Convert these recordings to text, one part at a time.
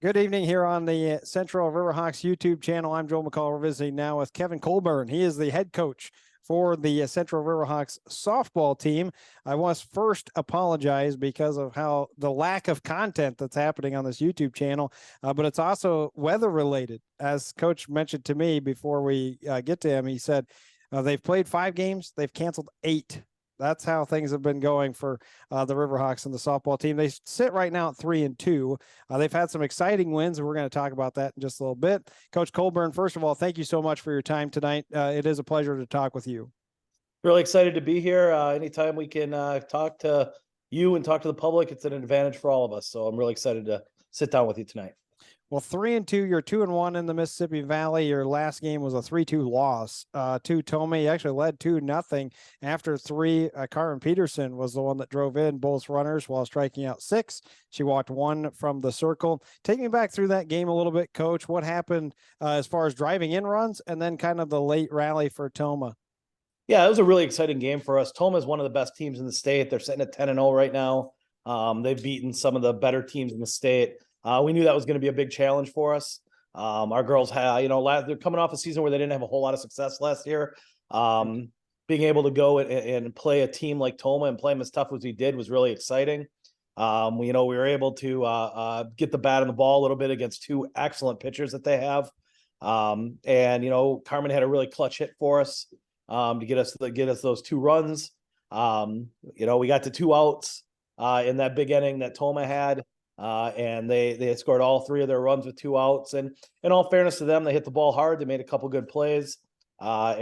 Good evening here on the Central Riverhawks YouTube channel. I'm Joel McCall. We're visiting now with Kevin Colburn. He is the head coach for the Central Riverhawks softball team. I must first apologize because of how the lack of content that's happening on this YouTube channel, but it's also weather related. As Coach mentioned to me before we get to him, he said they've played 5 games, they've canceled 8. That's how things have been going for the Riverhawks and the softball team. They sit right now at 3-2. They've had some exciting wins, and we're going to talk about that in just a little bit. Coach Colburn, first of all, thank you so much for your time tonight. It is a pleasure to talk with you. Really excited to be here. Anytime we can talk to you and talk to the public, it's an advantage for all of us. So I'm really excited to sit down with you tonight. Well, 3-2, you're 2-1 in the Mississippi Valley. Your last game was a 3-2 loss to Tomei. You actually led 2-0 after 3. Carmen Peterson was the one that drove in both runners while striking out 6. She walked 1 from the circle. Take me back through that game a little bit, Coach. What happened as far as driving in runs and then kind of the late rally for Tomei? Yeah, it was a really exciting game for us. Tomei is one of the best teams in the state. They're sitting at 10-0 right now. They've beaten some of the better teams in the state. We knew that was going to be a big challenge for us. Our girls have, they're coming off a season where they didn't have a whole lot of success last year. Being able to go and play a team like Tomei and play them as tough as we did was really exciting. We were able to get the bat and the ball a little bit against 2 excellent pitchers that they have. Carmen had a really clutch hit for us to get us those 2 runs. We got to 2 outs in that big inning that Tomei had. And they scored all 3 of their runs with 2 outs. And in all fairness to them, they hit the ball hard. They made a couple good plays. That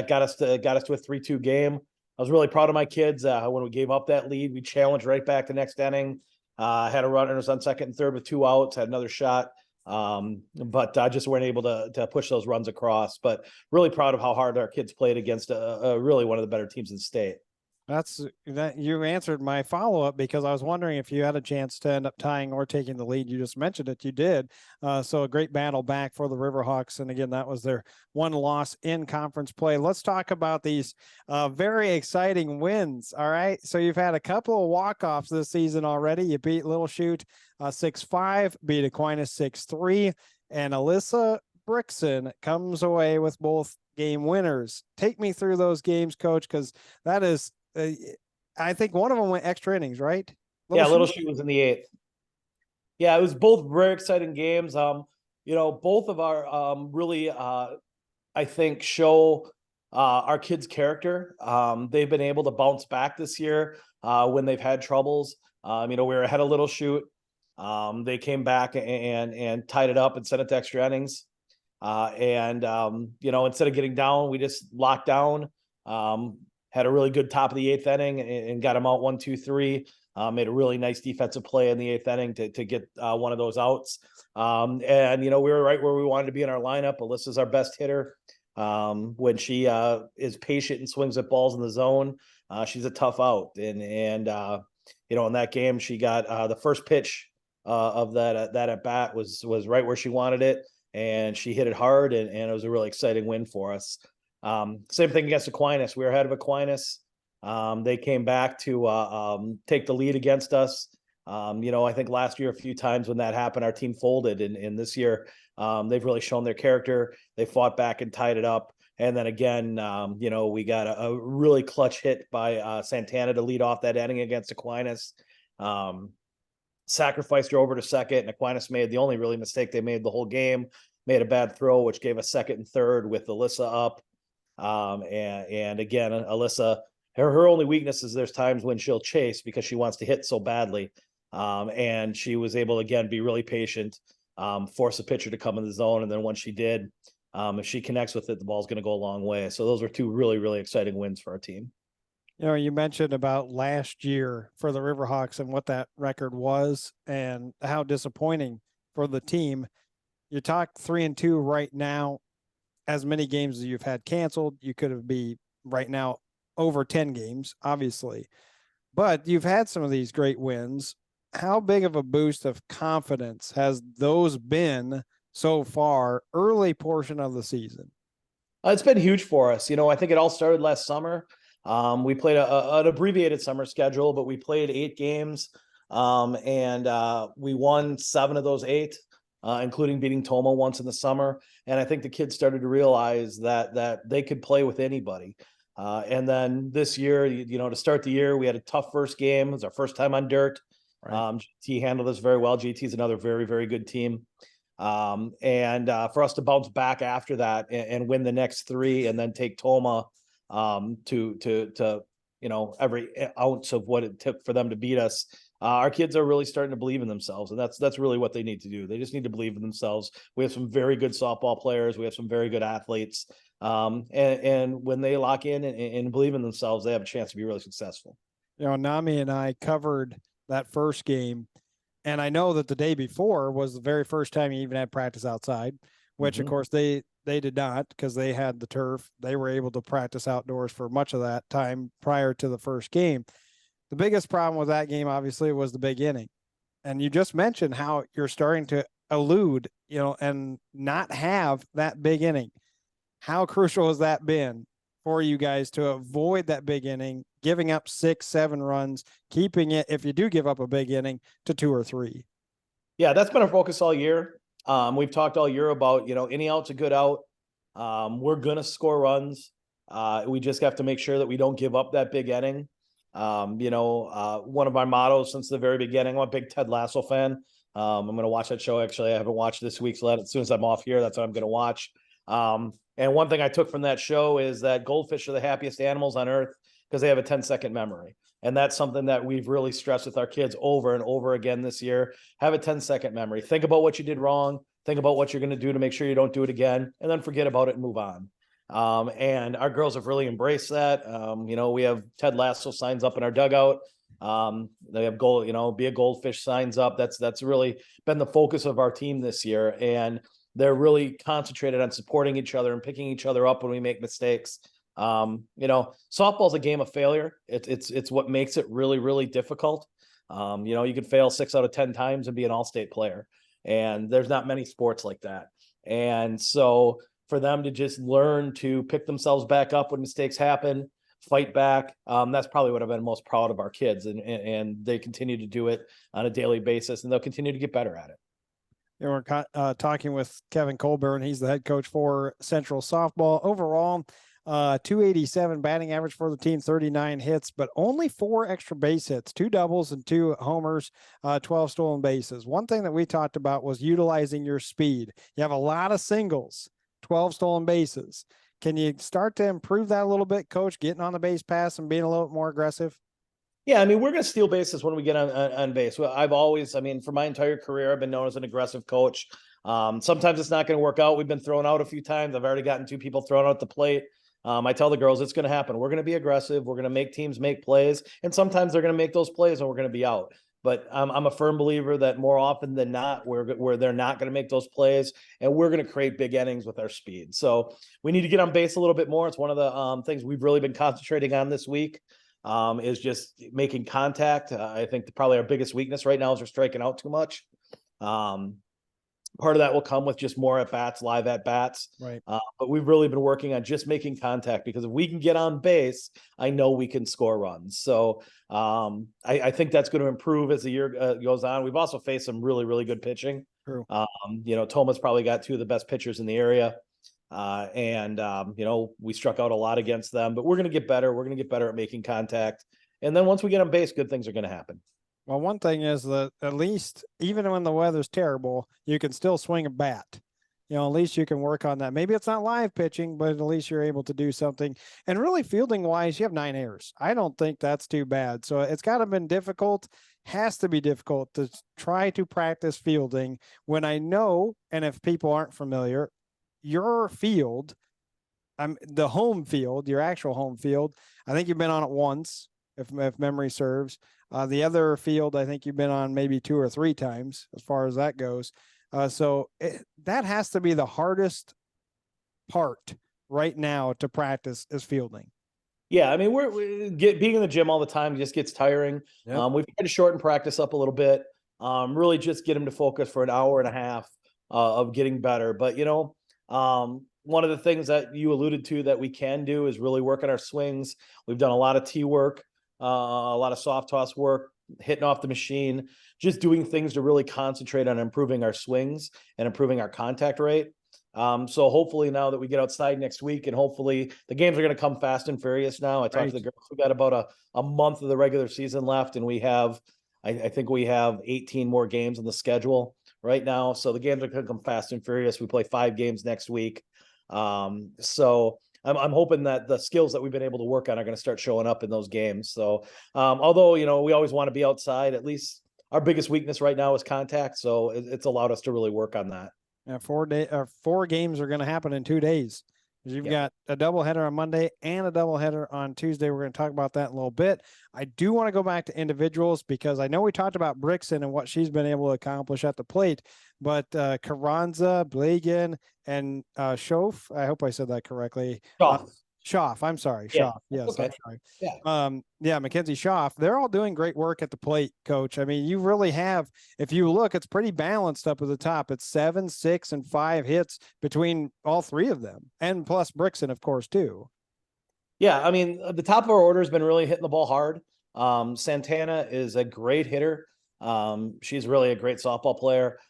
got us to a 3-2 game. I was really proud of my kids. When we gave up that lead, we challenged right back the next inning. Had a runners on second and third with 2 outs, had another shot. But just weren't able to push those runs across. But really proud of how hard our kids played against really one of the better teams in the state. That you answered my follow-up, because I was wondering if you had a chance to end up tying or taking the lead. You just mentioned it. You did. So a great battle back for the Riverhawks. And again, that was their 1 loss in conference play. Let's talk about these very exciting wins. All right. So you've had a couple of walk-offs this season already. You beat Little Chute 6-5, beat Aquinas 6-3, and Alyssa Brixon comes away with both game winners. Take me through those games, Coach, because that is, I think one of them went extra innings, right? Little Chute was in the 8th. Yeah, it was both very exciting games. Both of our really, I think, show our kids' character. They've been able to bounce back this year when they've had troubles. We were ahead of Little Chute. They came back and tied it up and sent it to extra innings. Instead of getting down, we just locked down. Had a really good top of the 8th inning and got them out 1-2-3. Made a really nice defensive play in the 8th inning to get one of those outs. We were right where we wanted to be in our lineup. Alyssa's our best hitter. When she is patient and swings at balls in the zone, she's a tough out. In that game, she got the first pitch of that at bat was right where she wanted it, and she hit it hard, and it was a really exciting win for us. Same thing against Aquinas. We were ahead of Aquinas. They came back to take the lead against us. I think last year, a few times when that happened, our team folded. And this year, they've really shown their character. They fought back and tied it up. And then again, we got a really clutch hit by Santana to lead off that inning against Aquinas. Sacrificed her over to second, and Aquinas made the only really mistake they made the whole game. Made a bad throw, which gave us second and third with Alyssa up. And again, Alyssa, her only weakness is there's times when she'll chase because she wants to hit so badly. And she was able to, again, be really patient, force a pitcher to come in the zone. And then once she did, if she connects with it, the ball's going to go a long way. So those were 2 really, really exciting wins for our team. You mentioned about last year for the Riverhawks and what that record was and how disappointing for the team. You talk 3-2 right now. As many games as you've had canceled, you could be right now over 10 games, obviously, but you've had some of these great wins. How big of a boost of confidence has those been so far, early portion of the season? It's been huge for us. I think it all started last summer. We played an abbreviated summer schedule, but we played 8 games And we won 7 of those 8, including beating Toma once in the summer. And I think the kids started to realize that they could play with anybody. And then this year, to start the year, we had a tough first game. It was our first time on dirt. Right. GT handled us very well. GT is another very, very good team. And for us to bounce back after that and win the next 3 and then take Toma to every ounce of what it took for them to beat us. Our kids are really starting to believe in themselves, and that's really what they need to do. They just need to believe in themselves. We have some very good softball players. We have some very good athletes. And when they lock in and believe in themselves, they have a chance to be really successful. Nami and I covered that first game, and I know that the day before was the very first time you even had practice outside, which of course they did not, because they had the turf. They were able to practice outdoors for much of that time prior to the first game. The biggest problem with that game, obviously, was the big inning. And you just mentioned how you're starting to elude, and not have that big inning. How crucial has that been for you guys to avoid that big inning, giving up 6, 7 runs, keeping it, if you do give up a big inning, to 2 or 3? Yeah, that's been our focus all year. We've talked all year about, any out's a good out. We're going to score runs. We just have to make sure that we don't give up that big inning. One of our mottos since the very beginning, I'm a big Ted Lasso fan. I'm going to watch that show. Actually, I haven't watched this week's. As soon as I'm off here, that's what I'm going to watch. And one thing I took from that show is that goldfish are the happiest animals on earth because they have a 10-second memory. And that's something that we've really stressed with our kids over and over again this year. Have a 10-second memory. Think about what you did wrong. Think about what you're going to do to make sure you don't do it again, and then forget about it and move on. And our girls have really embraced that. We have Ted Lasso signs up in our dugout. They have be a goldfish signs up. That's really been the focus of our team this year. And they're really concentrated on supporting each other and picking each other up when we make mistakes. Softball's a game of failure. It's what makes it really, really difficult. You could fail 6 out of 10 times and be an all-state player. And there's not many sports like that. And so for them to just learn to pick themselves back up when mistakes happen, fight back, that's probably what I've been most proud of our kids. And they continue to do it on a daily basis, and they'll continue to get better at it. We're talking with Kevin Colburn. He's the head coach for Central Softball. Overall, 287 batting average for the team, 39 hits, but only 4 extra base hits, 2 doubles and 2 homers, 12 stolen bases. One thing that we talked about was utilizing your speed. You have a lot of singles, 12 stolen bases. Can you start to improve that a little bit, Coach, getting on the base pass and being a little more aggressive? Yeah, I mean, we're going to steal bases when we get on base. Well, I've always, for my entire career, I've been known as an aggressive coach. Sometimes it's not going to work out. We've been thrown out a few times. I've already gotten 2 people thrown out the plate. I tell the girls it's going to happen. We're going to be aggressive. We're going to make teams make plays. And sometimes they're going to make those plays and we're going to be out. But I'm a firm believer that more often than not, where they're not going to make those plays, and we're going to create big innings with our speed. So we need to get on base a little bit more. It's one of the things we've really been concentrating on this week. Is just making contact. I think probably our biggest weakness right now is we're striking out too much. Part of that will come with just more at-bats, live at-bats. Right. But we've really been working on just making contact, because if we can get on base, I know we can score runs. So I think that's going to improve as the year goes on. We've also faced some really, really good pitching. True. Toma's probably got 2 of the best pitchers in the area. We struck out a lot against them, but we're going to get better. We're going to get better at making contact. And then once we get on base, good things are going to happen. Well, one thing is that at least even when the weather's terrible, you can still swing a bat. At least you can work on that. Maybe it's not live pitching, but at least you're able to do something. And really fielding wise, you have 9 errors. I don't think that's too bad. So it's got to have been difficult, has to be difficult to try to practice fielding when I know, and if people aren't familiar, your field, the home field, your actual home field, I think you've been on it once, if memory serves. The other field, I think you've been on maybe 2 or 3 times as far as that goes. That has to be the hardest part right now to practice is fielding. Yeah, I mean, being in the gym all the time just gets tiring. Yep. We've tried to shorten practice up a little bit, really just get them to focus for an hour and a half of getting better. But, one of the things that you alluded to that we can do is really work on our swings. We've done a lot of tee work, a lot of soft toss work, hitting off the machine, just doing things to really concentrate on improving our swings and improving our contact rate. So hopefully now that we get outside next week, and hopefully the games are going to come fast and furious now. I talked to the girls. We got about a month of the regular season left, and we have, I think we have 18 more games on the schedule right now. So the games are going to come fast and furious. We play 5 games next week. So I'm hoping that the skills that we've been able to work on are going to start showing up in those games. So, although, you know, we always want to be outside, at least our biggest weakness right now is contact. So it's allowed us to really work on that. Yeah, 4 games are going to happen in 2 days. You've got a doubleheader on Monday and a doubleheader on Tuesday. We're going to talk about that in a little bit. I do want to go back to individuals because I know we talked about Brixton and what she's been able to accomplish at the plate, but Carranza, Blagan, and Schoaf, I hope I said that correctly. Schaaf, I'm sorry. Yeah. Schaaf. Yes, okay. I'm sorry. Yeah. Mackenzie Schaaf. They're all doing great work at the plate, Coach. I mean, you really have, if you look, it's pretty balanced up at the top. It's 7, 6, and 5 hits between all 3 of them, and plus Brixton, of course, too. Yeah, I mean, the top of our order has been really hitting the ball hard. Santana is a great hitter. She's really a great softball player.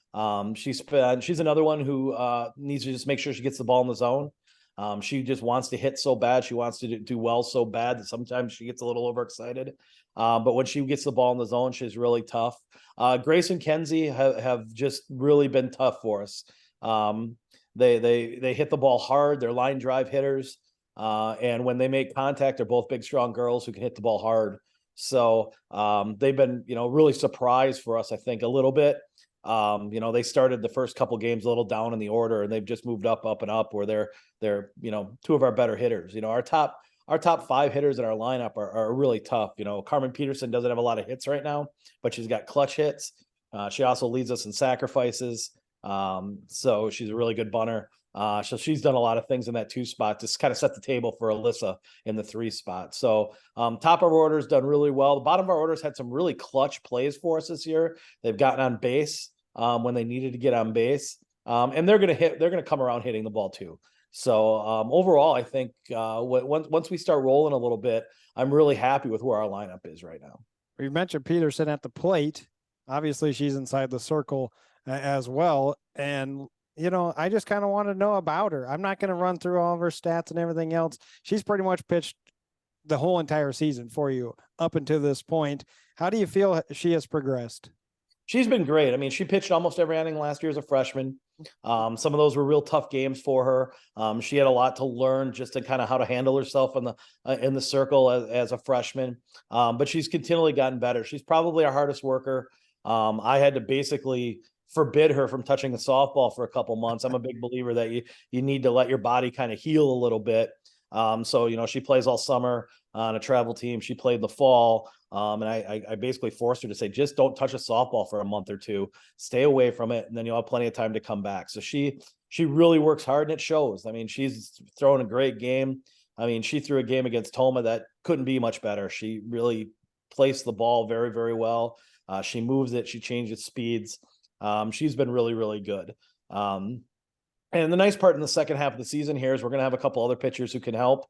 She's another one who needs to just make sure she gets the ball in the zone. She just wants to hit so bad. She wants to do well so bad that sometimes she gets a little overexcited. But when she gets the ball in the zone, she's really tough. Grace and Kenzie have just really been tough for us. They hit the ball hard. They're line drive hitters. And when they make contact, they're both big, strong girls who can hit the ball hard. So they've been, you know, really surprised for us, I think, a little bit. You know, they started the first couple games a little down in the order, and they've just moved up and up where they're, you know, 2 of our better hitters. You know, our top 5 hitters in our lineup are really tough. You know, Carmen Peterson doesn't have a lot of hits right now, but she's got clutch hits. She also leads us in sacrifices. So she's a really good bunter. So she's done a lot of things in that 2 spot to kind of set the table for Alyssa in the 3 spot. So top of our order's done really well. The bottom of our orders had some really clutch plays for us this year. They've gotten on base when they needed to get on base. And they're going to come around hitting the ball too. So overall, I think once we start rolling a little bit, I'm really happy with where our lineup is right now. We mentioned Peterson at the plate. Obviously, she's inside the circle as well. And, you know, I just kind of want to know about her. I'm not going to run through all of her stats and everything else. She's pretty much pitched the whole entire season for you up until this point. How do you feel she has progressed? She's been great. I mean, she pitched almost every inning last year as a freshman. Some of those were real tough games for her. She had a lot to learn just to kind of how to handle herself in the circle as a freshman. But she's continually gotten better. She's probably our hardest worker. I had to basically forbid her from touching a softball for a couple months. I'm a big believer that you need to let your body kind of heal a little bit. So, you know, she plays all summer on a travel team. She played the fall. And I basically forced her to say, just don't touch a softball for a month or 2, stay away from it. And then you'll have plenty of time to come back. So she really works hard, and it shows. I mean, she's throwing a great game. I mean, she threw a game against Toma that couldn't be much better. She really placed the ball very, very well. She moves it. She changes speeds. She's been really, really good. And the nice part in the second half of the season here is we're going to have a couple other pitchers who can help.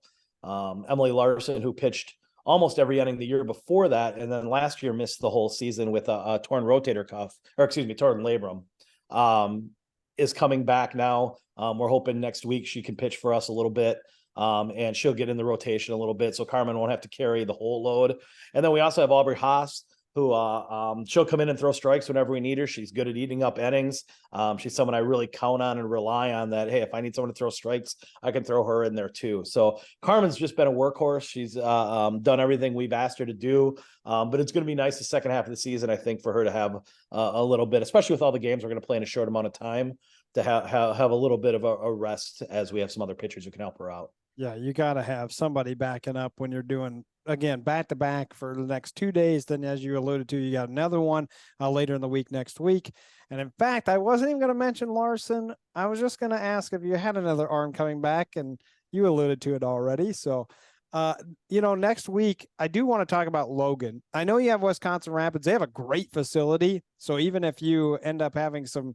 Emily Larson, who pitched almost every inning the year before that, and then last year missed the whole season with a torn rotator cuff, or excuse me, torn labrum, is coming back now. We're hoping next week she can pitch for us a little bit, and she'll get in the rotation a little bit, so Carmen won't have to carry the whole load. And then we also have Aubrey Haas, who she'll come in and throw strikes whenever we need her. She's good at eating up innings. She's someone I really count on and rely on that, hey, if I need someone to throw strikes, I can throw her in there too. So Carmen's just been a workhorse. She's done everything we've asked her to do. But it's going to be nice the second half of the season, I think, for her to have a little bit, especially with all the games we're going to play in a short amount of time, to have a little bit of a rest as we have some other pitchers who can help her out. Yeah, you got to have somebody backing up when you're doing, again, back to back for the next 2 days. Then, as you alluded to, you got another one later in the week next week. And in fact, I wasn't even going to mention Larson. I was just going to ask if you had another arm coming back, and you alluded to it already. So, you know, next week, I do want to talk about Logan. I know you have Wisconsin Rapids. They have a great facility. So even if you end up having some,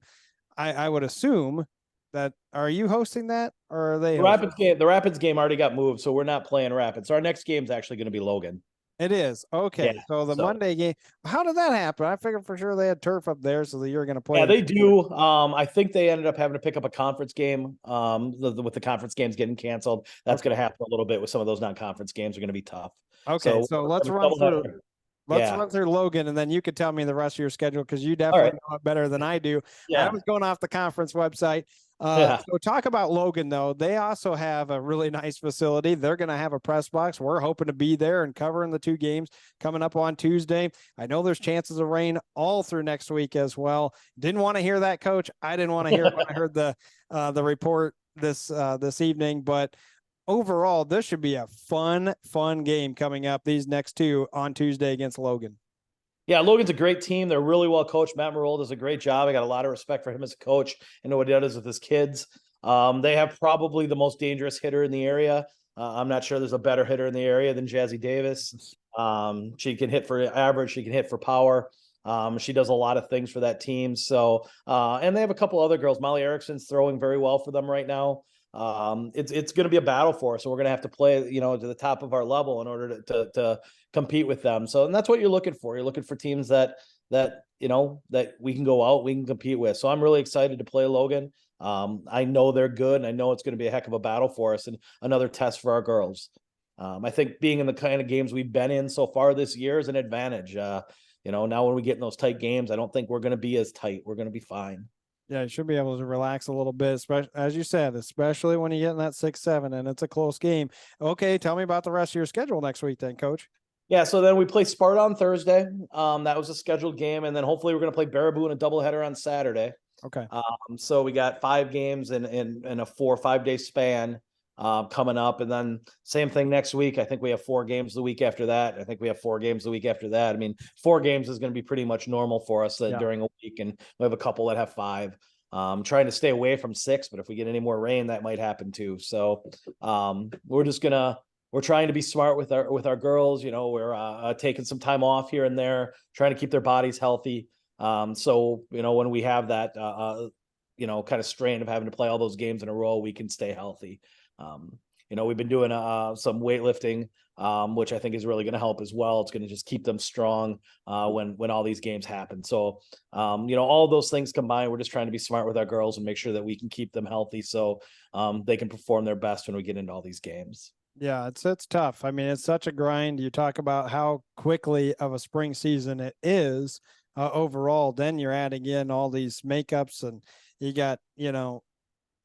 I would assume that, are you hosting that, or are they? The Rapids game already got moved, so we're not playing Rapids. So our next game is actually going to be Logan. It is. Okay. Yeah. So the So Monday game, how did that happen? I figured for sure they had turf up there so that you were going to play. yeah, they do. I think they ended up having to pick up a conference game. With the conference games getting canceled, that's Okay. going to happen a little bit with some of those non-conference games are going to be tough. Okay. So So let's yeah. run through Logan, and then you could tell me the rest of your schedule because you All right. definitely know it better than I do. I Yeah. was going off the conference website. Yeah. So talk about Logan, though. They also have a really nice facility. They're going to have a press box. We're hoping to be there and covering the 2 games coming up on Tuesday. I know there's chances of rain all through next week as well. Didn't want to hear that, Coach. I didn't want to hear it when I heard the report this evening, but overall, this should be a fun game coming up these next 2 on Tuesday against Logan. Yeah, Logan's a great team. They're really well coached. Matt Marold does a great job. I got a lot of respect for him as a coach and what he does with his kids. They have probably the most dangerous hitter in the area. I'm not sure there's a better hitter in the area than Jazzy Davis. She can hit for average. She can hit for power. She does a lot of things for that team. So, and they have a couple other girls. Molly Erickson's throwing very well for them right now. It's going to be a battle for us. So we're going to have to play, to the top of our level in order to compete with them. So, and that's what you're looking for. You're looking for teams that we can go out, we can compete with. So I'm really excited to play Logan. I know they're good, and I know it's going to be a heck of a battle for us and another test for our girls. I think being in the kind of games we've been in so far this year is an advantage. Now when we get in those tight games, I don't think we're going to be as tight. We're going to be fine. Yeah, you should be able to relax a little bit, especially as you said, especially when you get in that 6-7 and it's a close game. Okay, tell me about the rest of your schedule next week then, Coach. Yeah, so then we play Sparta on Thursday. That was a scheduled game, and then hopefully we're going to play Baraboo in a doubleheader on Saturday. Okay. So we got 5 games in a 4 or 5 day span coming up, and then same thing next week. I think we have 4 games the week after that. I think we have 4 games the week after that. I mean, 4 games is going to be pretty much normal for us during a week, and we have a couple that have 5. Trying to stay away from 6, but if we get any more rain, that might happen too. So we're trying to be smart with our girls. We're taking some time off here and there, trying to keep their bodies healthy. So when we have that kind of strain of having to play all those games in a row, we can stay healthy. We've been doing some weightlifting, which I think is really going to help as well. It's going to just keep them strong when all these games happen. So all those things combined, we're just trying to be smart with our girls and make sure that we can keep them healthy so they can perform their best when we get into all these games. Yeah, it's tough. I mean, it's such a grind. You talk about how quickly of a spring season it is overall. Then you're adding in all these makeups, and you got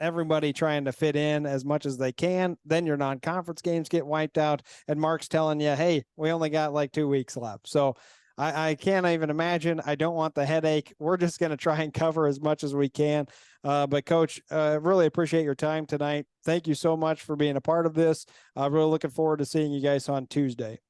everybody trying to fit in as much as they can. Then your non-conference games get wiped out, and Mark's telling you, "Hey, we only got like 2 weeks left." So I can't even imagine. I don't want the headache. We're just going to try and cover as much as we can. But Coach, really appreciate your time tonight. Thank you so much for being a part of this. Really looking forward to seeing you guys on Tuesday.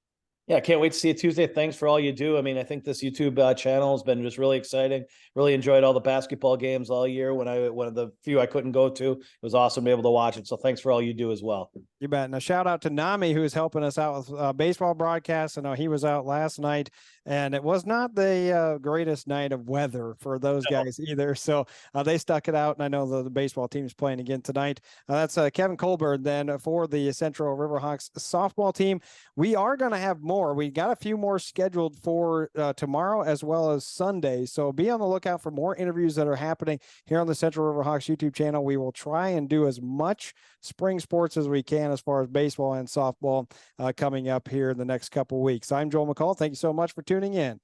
Yeah, I can't wait to see you Tuesday. Thanks for all you do. I mean, I think this YouTube channel has been just really exciting. Really enjoyed all the basketball games all year. One of the few I couldn't go to, it was awesome to be able to watch it. So thanks for all you do as well. You bet. Now, shout out to Nami, who is helping us out with baseball broadcasts. I know he was out last night, and it was not the greatest night of weather for those guys either. So they stuck it out, and I know the baseball team is playing again tonight. That's Kevin Colburn then for the Central Riverhawks softball team. We are going to have more. We got a few more scheduled for tomorrow as well as Sunday. So be on the lookout for more interviews that are happening here on the Central Riverhawks YouTube channel. We will try and do as much spring sports as we can as far as baseball and softball coming up here in the next couple of weeks. I'm Joel McCall. Thank you so much for tuning in.